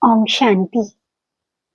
ओम शांति।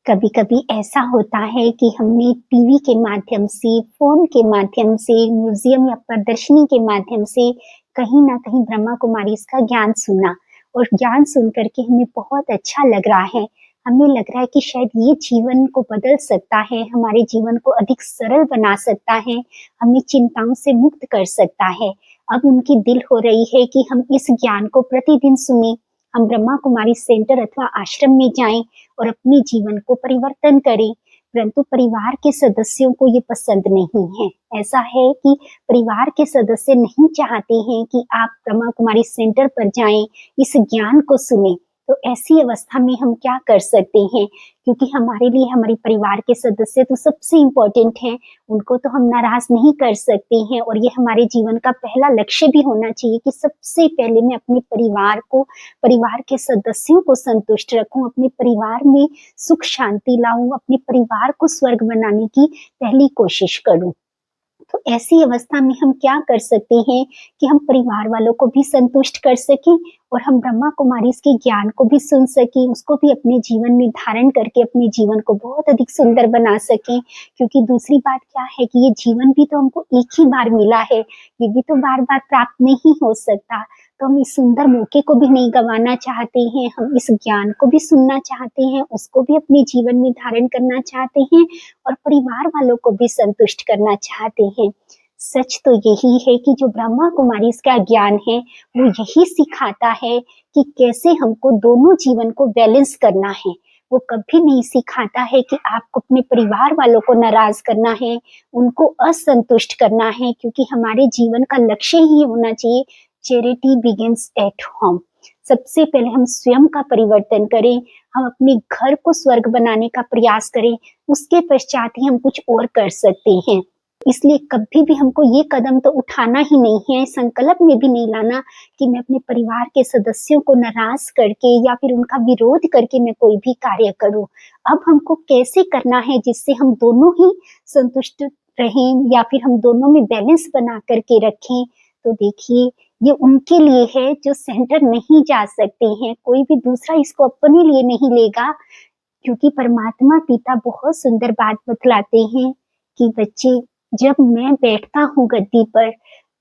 कभी कभी ऐसा होता है कि हमने टीवी के माध्यम से, फोन के माध्यम से, म्यूजियम या प्रदर्शनी के माध्यम से कहीं ना कहीं ब्रह्मा कुमारी इसका ज्ञान सुना और ज्ञान सुन करके हमें बहुत अच्छा लग रहा है। हमें लग रहा है कि शायद ये जीवन को बदल सकता है, हमारे जीवन को अधिक सरल बना सकता है, हमें चिंताओं से मुक्त कर सकता है। अब उनकी दिल हो रही है कि हम इस ज्ञान को प्रतिदिन सुने, हम ब्रह्मा कुमारी सेंटर अथवा आश्रम में जाएं और अपने जीवन को परिवर्तन करें। परंतु परिवार के सदस्यों को ये पसंद नहीं है। ऐसा है कि परिवार के सदस्य नहीं चाहते हैं कि आप ब्रह्मा कुमारी सेंटर पर जाएं, इस ज्ञान को सुने। तो ऐसी अवस्था में हम क्या कर सकते हैं? क्योंकि हमारे लिए हमारे परिवार के सदस्य तो सबसे इम्पोर्टेंट हैं, उनको तो हम नाराज नहीं कर सकते हैं। और ये हमारे जीवन का पहला लक्ष्य भी होना चाहिए कि सबसे पहले मैं अपने परिवार के सदस्यों को संतुष्ट रखूं, अपने परिवार में सुख शांति लाऊं, अपने परिवार को स्वर्ग बनाने की पहली कोशिश करूं। तो ऐसी अवस्था में हम क्या कर सकते हैं कि हम परिवार वालों को भी संतुष्ट कर सकें और हम ब्रह्मा कुमारी के ज्ञान को भी सुन सकें, उसको भी अपने जीवन में धारण करके अपने जीवन को बहुत अधिक सुंदर बना सकें। क्योंकि दूसरी बात क्या है कि ये जीवन भी तो हमको एक ही बार मिला है, ये भी तो बार बार प्राप्त नहीं हो सकता। तो हम इस सुंदर मौके को भी नहीं गंवाना चाहते हैं, हम इस ज्ञान को भी सुनना चाहते हैं, उसको भी अपने जीवन में धारण करना चाहते हैं और परिवार वालों को भी संतुष्ट करना चाहते हैं। सच तो यही है कि जो ब्रह्मा कुमारी इसका ज्ञान है वो यही सिखाता है कि कैसे हमको दोनों जीवन को बैलेंस करना है। वो कभी नहीं सिखाता है कि आपको अपने परिवार वालों को नाराज करना है, उनको असंतुष्ट करना है। क्योंकि हमारे जीवन का लक्ष्य ही होना चाहिए, चैरिटी बिगिंस एट होम। सबसे पहले हम स्वयं का परिवर्तन करें, हम अपने घर को स्वर्ग बनाने का प्रयास करें, उसके पश्चात ही हम कुछ और कर सकते हैं। इसलिए कभी भी हमको ये कदम तो उठाना ही नहीं है, संकल्प में भी नहीं लाना कि मैं अपने परिवार के सदस्यों को नाराज करके या फिर उनका विरोध करके मैं कोई भी कार्य करूं। अब हमको कैसे करना है जिससे हम दोनों ही संतुष्ट रहें या फिर हम दोनों में बैलेंस बना करके रखें। तो देखिए, ये उनके लिए है जो सेंटर नहीं जा सकते हैं, कोई भी दूसरा इसको अपने लिए नहीं लेगा। क्योंकि परमात्मा पिता बहुत सुंदर बात बतलाते हैं कि बच्चे, जब मैं बैठता हूँ गद्दी पर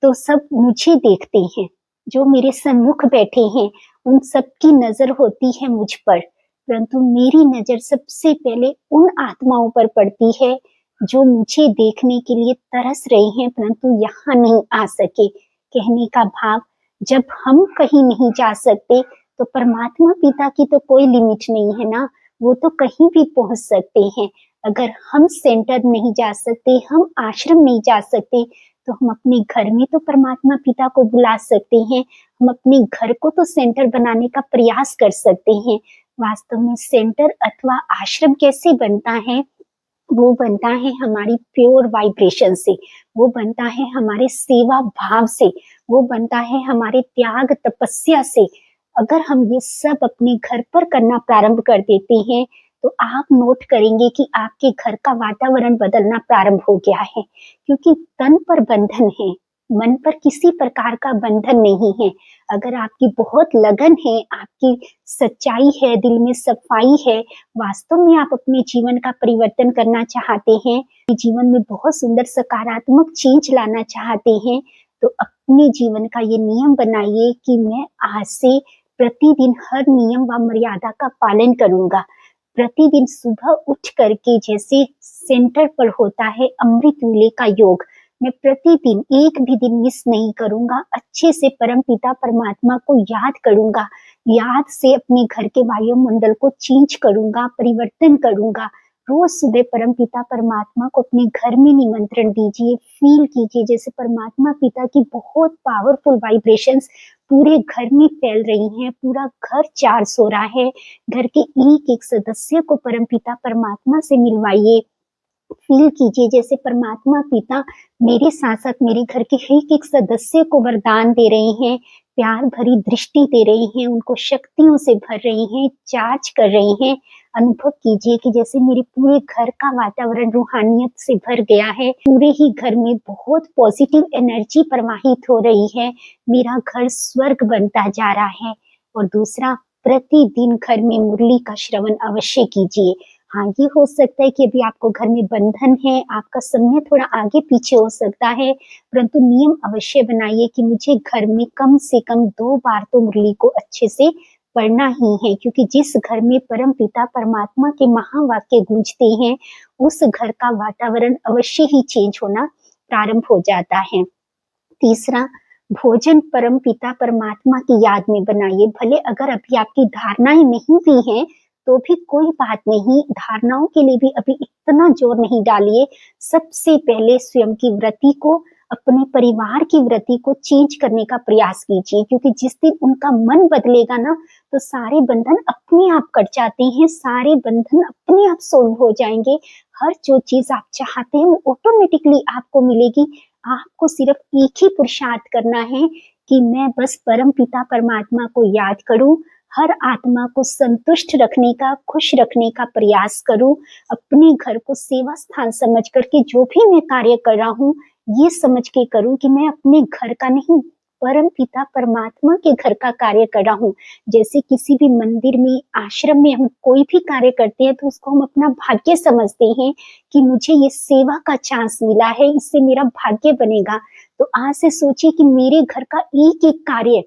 तो सब मुझे देखते हैं, जो मेरे सम्मुख बैठे हैं उन सबकी नजर होती है मुझ पर, परंतु मेरी नजर सबसे पहले उन आत्माओं पर पड़ती है जो मुझे देखने के लिए तरस रही हैं परंतु यहाँ नहीं आ सके। कहने का भाव, जब हम कहीं नहीं जा सकते तो परमात्मा पिता की तो कोई लिमिट नहीं है ना, वो तो कहीं भी पहुंच सकते हैं। अगर हम सेंटर नहीं जा सकते, हम आश्रम नहीं जा सकते, तो हम अपने घर में तो परमात्मा पिता को बुला सकते हैं, हम अपने घर को तो सेंटर बनाने का प्रयास कर सकते हैं। वास्तव में सेंटर अथवा आश्रम कैसे बनता है? वो बनता है हमारी प्योर वाइब्रेशन से, वो बनता है हमारे सेवा भाव से, वो बनता है हमारे त्याग तपस्या से। अगर हम ये सब अपने घर पर करना प्रारंभ कर देते हैं तो आप नोट करेंगे कि आपके घर का वातावरण बदलना प्रारंभ हो गया है। क्योंकि तन पर बंधन है, मन पर किसी प्रकार का बंधन नहीं है। अगर आपकी बहुत लगन है, आपकी सच्चाई है, दिल में सफाई है, वास्तव में आप अपने जीवन का परिवर्तन करना चाहते हैं, जीवन में बहुत सुंदर सकारात्मक चेंज लाना चाहते हैं, तो अपने जीवन का ये नियम बनाइए कि मैं आज से प्रतिदिन हर नियम व मर्यादा का पालन करूंगा। प्रतिदिन सुबह उठ करके जैसे सेंटर पर होता है अमृत वेले का योग, मैं प्रतिदिन एक भी दिन मिस नहीं करूंगा। अच्छे से परम पिता परमात्मा को याद करूंगा, याद से अपने घर के वायुमंडल को चेंज करूंगा, परिवर्तन करूंगा। रोज सुबह परम पिता परमात्मा को अपने घर में निमंत्रण दीजिए, फील कीजिए जैसे परमात्मा पिता की बहुत पावरफुल वाइब्रेशंस पूरे घर में फैल रही हैं, पूरा घर चार्ज हो रहा है। घर के एक एक सदस्य को परम पिता परमात्मा से मिलवाइए, फील कीजिए जैसे परमात्मा पिता मेरे साथ साथ मेरे घर के एक एक सदस्य को वरदान दे रहे हैं, प्यार भरी दृष्टि दे रही हैं, उनको शक्तियों से भर रही हैं, चार्ज कर रही हैं। अनुभव कीजिए कि जैसे मेरे पूरे घर का वातावरण रूहानियत से भर गया है, पूरे ही घर में बहुत पॉजिटिव एनर्जी प्रवाहित हो रही है, मेरा घर स्वर्ग बनता जा रहा है। और दूसरा, प्रतिदिन घर में मुरली का श्रवण अवश्य कीजिए। हाँ, ये हो सकता है कि अभी आपको घर में बंधन है, आपका समय थोड़ा आगे-पीछे हो सकता है, परंतु नियम अवश्य बनाइए कि मुझे घर में कम से कम 2 बार तो मुरली को अच्छे से पढ़ना ही है, क्योंकि जिस घर में परमपिता परमात्मा के महावाक्य गूंजते हैं, उस घर का वातावरण अवश्य ही चेंज होना प्रारंभ हो जाता है। तीसरा, भोजन परमपिता परमात्मा की याद में बनाइए। भले अगर अभी आपकी धारणाएँ नहीं भी हैं, तो भी कोई बात नहीं, धारणाओं के लिए भी अभी इतना जोर नहीं डालिए। सबसे पहले स्वयं की वृत्ति को, अपने परिवार की वृत्ति को चेंज करने का प्रयास कीजिए, क्योंकि जिस दिन उनका मन बदलेगा ना, तो सारे बंधन अपने आप कट जाते हैं, सारे बंधन अपने आप सोल्व हो जाएँगे। हर जो चीज़ आप चाहते हैं, वो ऑटोमेटिकली आपको मिलेगी। आपको सिर्फ एक ही पुरुषार्थ करना है कि मैं बस परमपिता परमात्मा को याद करूं, हर आत्मा को संतुष्ट रखने का, खुश रखने का प्रयास करूं, अपने घर को सेवा स्थान समझ करके जो भी मैं कार्य कर रहा हूं, ये समझ के करूं कि मैं अपने घर का नहीं, परमपिता परमात्मा के घर का कार्य कर रहा हूं। जैसे किसी भी मंदिर में, आश्रम में हम कोई भी कार्य करते हैं, तो उसको हम अपना भाग्य समझते हैं कि मुझे ये सेवा का चांस मिला है, इससे मेरा भाग्य बनेगा। तो आज से सोचिए कि मेरे घर का एक-एक कार्य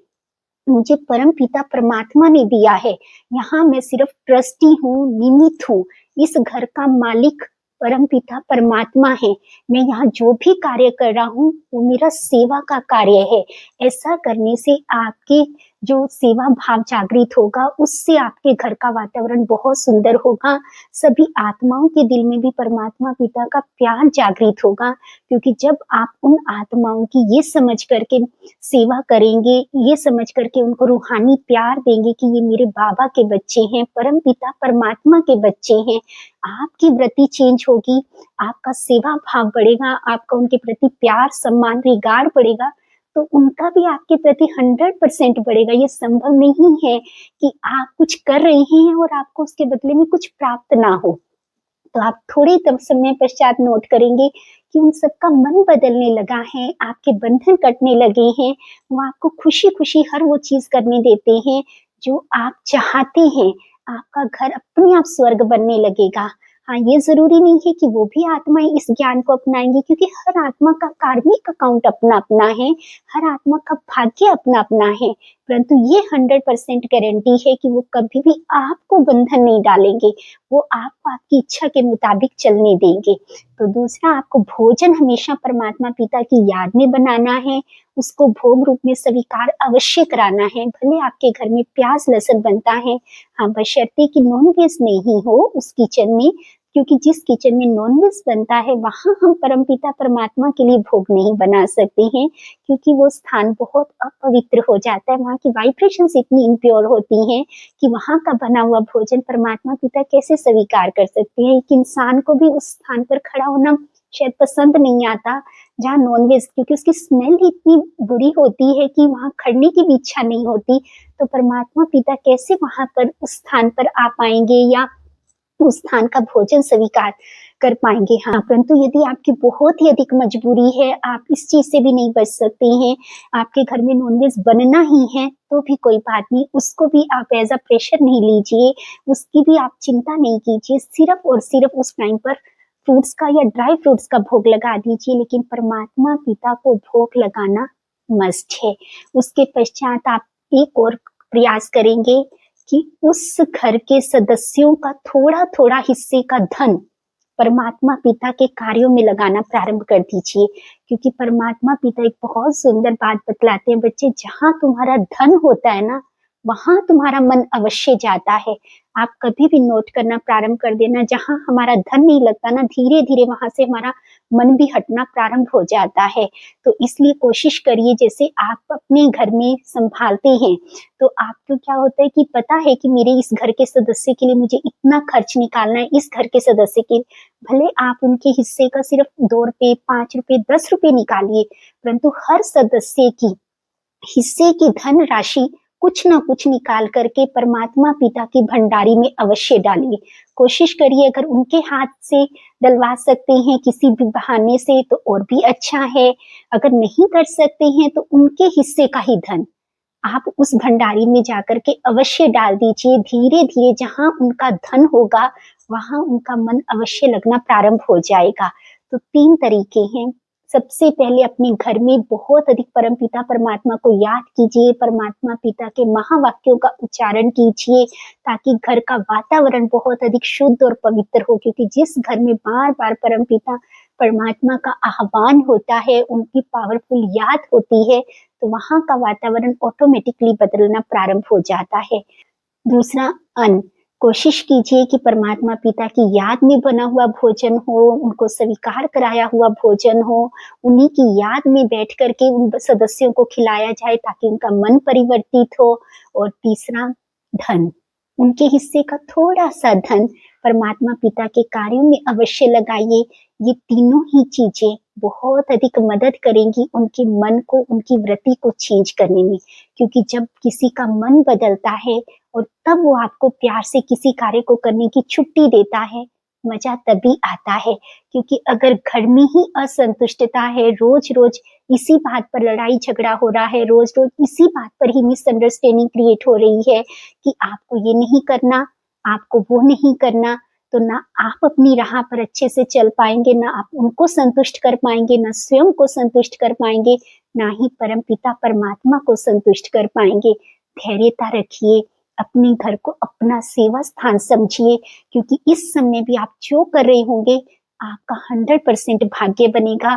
मुझे परमपिता परमात्मा ने दिया है। यहाँ मैं सिर्फ ट्रस्टी हूँ, निमित्त हूँ। इस घर का मालिक परमपिता परमात्मा है। मैं यहाँ जो भी कार्य कर रहा हूँ, वो मेरा सेवा का कार्य है। ऐसा करने से आपके जो सेवा भाव जागृत होगा, उससे आपके घर का वातावरण बहुत सुंदर होगा। सभी आत्माओं के दिल में भी परमात्मा पिता का प्यार जागृत होगा, क्योंकि जब आप उन आत्माओं की ये समझ करके सेवा करेंगे, ये समझ करके उनको रूहानी प्यार देंगे कि ये मेरे बाबा के बच्चे हैं, परमपिता परमात्मा के बच्चे हैं, आपकी वृत्ति चेंज होगी, आपका सेवा भाव बढ़ेगा, आपका उनके प्रति प्यार, सम्मान, रिगार्ड बढ़ेगा, तो उनका भी आपके प्रति 100% बढ़ेगा। ये संभव नहीं है कि आप कुछ कर रहे हैं और आपको उसके बदले में कुछ प्राप्त ना हो। तो आप थोड़े तब समय पश्चात नोट करेंगे कि उन सबका मन बदलने लगा है, आपके बंधन कटने लगे हैं, वो आपको खुशी-खुशी हर वो चीज़ करने देते हैं, जो आप चाहते हैं। आपका घर अपने आप स्वर्ग बनने लगेगा। हाँ, ये ज़रूरी नहीं है कि वो भी आत्माएँ इस ज्ञान को अपनाएँगी, क्योंकि हर आत्मा का कार्मिक अकाउंट अपना-अपना है, हर आत्मा का भाग्य अपना-अपना है, परंतु ये 100% गारंटी है कि वो कभी भी आपको बंधन नहीं डालेंगे, वो आपको आपकी इच्छा के मुताबिक चलने देंगे। तो दूसरा, आपको भोजन हमेशा परमात्मा पिता की याद में बनाना है, उसको भोग रूप में स्वीकार अवश्य कराना है। भले आपके घर में प्याज़ लहसुन बनता है, हाँ, बशर्ते कि नॉन-वेज नहीं हो उस किचन में, क्योंकि जिस किचन में नॉन-वेज बनता है, वहाँ हम परमपिता परमात्मा के लिए भोग नहीं बना सकते हैं, क्योंकि वो स्थान बहुत अपवित्र हो जाता है, वहाँ की वाइब्रेशंस इतनी इम्प्योर होती हैं कि वहाँ का बना हुआ भोजन परमात्मा पिता कैसे स्वीकार कर सकते हैं। एक इंसान को भी उस स्थान पर खड़ा होना शायद पसंद नहीं आता, जहाँ नॉन-वेज, क्योंकि उसकी स्मेल ही इतनी बुरी होती है कि वहाँ खड़ने की भी इच्छा नहीं होती। तो परमात्मा पिता कैसे वहाँ पर उस स्थान पर आ पाएँगे या उस स्थान का भोजन स्वीकार कर पाएँगे। हाँ, परंतु यदि आपकी बहुत ही अधिक मजबूरी है, आप इस चीज़ से भी नहीं बच सकते हैं, आपके घर में नॉन-वेज बनना ही है, तो भी कोई बात नहीं, उसको भी आप एज़ अ प्रेशर नहीं लीजिए, उसकी भी आप चिंता नहीं कीजिए, सिर्फ़ और सिर्फ़ उस टाइम पर फ्रूट्स का या ड्राई फ्रूट्स का भोग लगा दीजिए, लेकिन परमात्मा पिता को भोग लगाना मस्ट है। उसके पश्चात आप एक और प्रयास करेंगे कि उस घर के सदस्यों का थोड़ा-थोड़ा हिस्से का धन परमात्मा पिता के कार्यों में लगाना प्रारंभ कर दीजिए, क्योंकि परमात्मा पिता एक बहुत सुंदर बात बतलाते हैं, बच्चे, जहाँ तुम्हारा धन होता है ना, वहाँ तुम्हारा मन अवश्य जाता है। आप कभी भी नोट करना प्रारंभ कर देना, जहाँ हमारा धन नहीं लगता ना, धीरे-धीरे वहाँ से हमारा मन भी हटना प्रारंभ हो जाता है। तो इसलिए कोशिश करिए, जैसे आप अपने घर में संभालते हैं, तो आपको क्या होता है कि पता है कि मेरे इस घर के सदस्य के लिए मुझे इतना खर्च निकालना है, इस घर के सदस्य के, भले आप उनके हिस्से का सिर्फ ₹2, ₹5, ₹10 निकालिए, परंतु हर सदस्य की हिस्से की धन राशि कुछ ना कुछ निकाल करके परमात्मा पिता की भंडारी में अवश्य डालिए। कोशिश करिए, अगर उनके हाथ से डलवा सकते हैं किसी भी बहाने से, तो और भी अच्छा है। अगर नहीं कर सकते हैं, तो उनके हिस्से का ही धन आप उस भंडारी में जाकर के अवश्य डाल दीजिए। धीरे-धीरे जहाँ उनका धन होगा, वहाँ उनका मन अवश्य लगना प्रारंभ हो जाएगा। तो 3 तरीके हैं। सबसे पहले अपने घर में बहुत अधिक परमपिता परमात्मा को याद कीजिए, परमात्मा पिता के महावाक्यों का उच्चारण कीजिए, ताकि घर का वातावरण बहुत अधिक शुद्ध और पवित्र हो, क्योंकि जिस घर में बार-बार परमपिता परमात्मा का आह्वान होता है, उनकी पावरफुल याद होती है, तो वहाँ का वातावरण ऑटोमेटिकली बदलना प्रारंभ हो जाता है। दूसरा, अन्न। कोशिश कीजिए कि परमात्मा पिता की याद में बना हुआ भोजन हो, उनको स्वीकार कराया हुआ भोजन हो, उन्हीं की याद में बैठ कर के उन सदस्यों को खिलाया जाए, ताकि उनका मन परिवर्तित हो। और तीसरा, धन। उनके हिस्से का थोड़ा-सा धन परमात्मा पिता के कार्यों में अवश्य लगाइए। ये तीनों ही चीज़ें बहुत अधिक मदद करेंगी उनके मन को, उनकी वृत्ति को चेंज करने में। क्योंकि जब किसी का मन बदलता है और तब वो आपको प्यार से किसी कार्य को करने की छुट्टी देता है, मज़ा तभी आता है। क्योंकि अगर घर में ही असंतुष्टता है, रोज़-रोज़ इसी बात पर लड़ाई झगड़ा हो रहा है, रोज़-रोज़ इसी बात पर ही मिसअंडरस्टैंडिंग क्रिएट हो रही है कि आपको ये नहीं करना, आपको वो नहीं करना, तो ना आप अपनी राह पर अच्छे से चल पाएँगे, ना आप उनको संतुष्ट कर पाएँगे, ना स्वयं को संतुष्ट कर पाएँगे, ना ही परमपिता परमात्मा को संतुष्ट कर पाएँगे। धैर्यता रखिए, अपने घर को अपना सेवा स्थान समझिए, क्योंकि इस समय भी आप जो कर रहे होंगे, आपका 100% भाग्य बनेगा।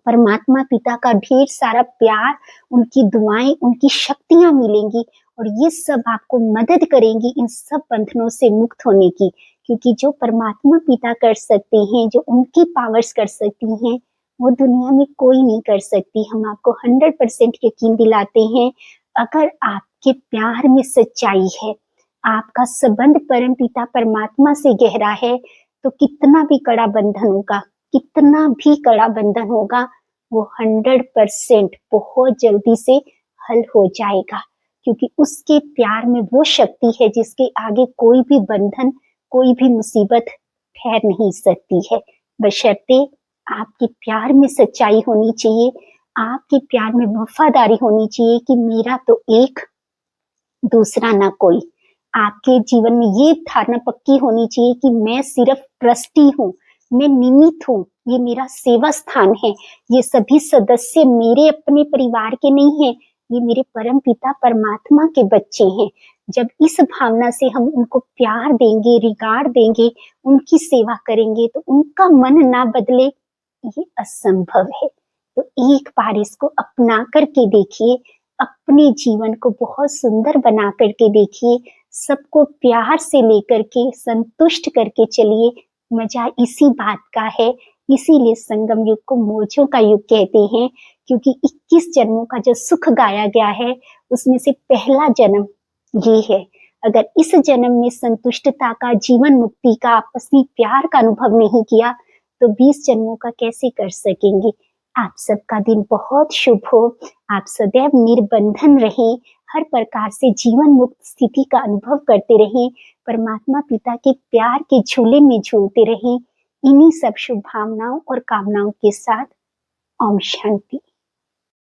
परमात्मा पिता का ढेर सारा प्यार, उनकी दुआएँ, उनकी शक्तियाँ मिलेंगी और ये सब आपको मदद करेंगी इन सब बंधनों से मुक्त होने की। क्योंकि जो परमात्मा पिता कर सकते हैं, जो उनकी पावर्स कर सकती हैं, वो दुनिया में कोई नहीं कर सकती। हम आपको 100% यकीन दिलाते हैं, अगर आपके प्यार में सच्चाई है, आपका संबंध परमपिता परमात्मा से गहरा है, तो कितना भी कड़ा बंधन होगा, कितना भी कड़ा बंधन होगा, वो 100% बहुत जल्दी से हल हो जाएगा। क्योंकि उसके प्यार में वो शक्ति है जिसके आगे कोई भी बंधन, कोई भी मुसीबत ठहर नहीं सकती है। बशर्ते आपके प्यार में सच्चाई होनी चाहिए, आपके प्यार में वफादारी होनी चाहिए कि मेरा तो एक, दूसरा ना कोई। आपके जीवन में ये धारणा पक्की होनी चाहिए कि मैं सिर्फ ट्रस्टी हूँ, मैं निमित्त हूँ, ये मेरा सेवा स्थान है, ये सभी सदस्य मेरे अपने परिवार के नहीं हैं, ये मेरे परम पिता परमात्मा के बच्चे हैं। जब इस भावना से हम उनको प्यार देंगे, रिगार्ड देंगे, उनकी सेवा करेंगे, तो उनका मन ना बदले, ये असंभव है। तो एक बार इसको अपना करके देखिए, अपने जीवन को बहुत सुंदर बना करके देखिए, सबको प्यार से लेकर के संतुष्ट करके चलिए। मजा इसी बात का है, इसीलिए संगम युग को मौजों का युग कहते हैं, क्योंकि 21 जन्मों का जो सुख गाया गया है, उसमें से पहला जन्म ये है। अगर इस जन्म में संतुष्टता का, जीवन मुक्ति का, आपसी प्यार का अनुभव नहीं किया, तो 20 जन्मों का कैसे कर सकेंगे। आप सबका दिन बहुत शुभ हो, आप सदैव निर्बंधन रहें, हर प्रकार से जीवन मुक्त स्थिति का अनुभव करते रहें, परमात्मा पिता के प्यार के झूले में झूलते रहें। इन्हीं सब शुभ भावनाओं और कामनाओं के साथ ओम शांति।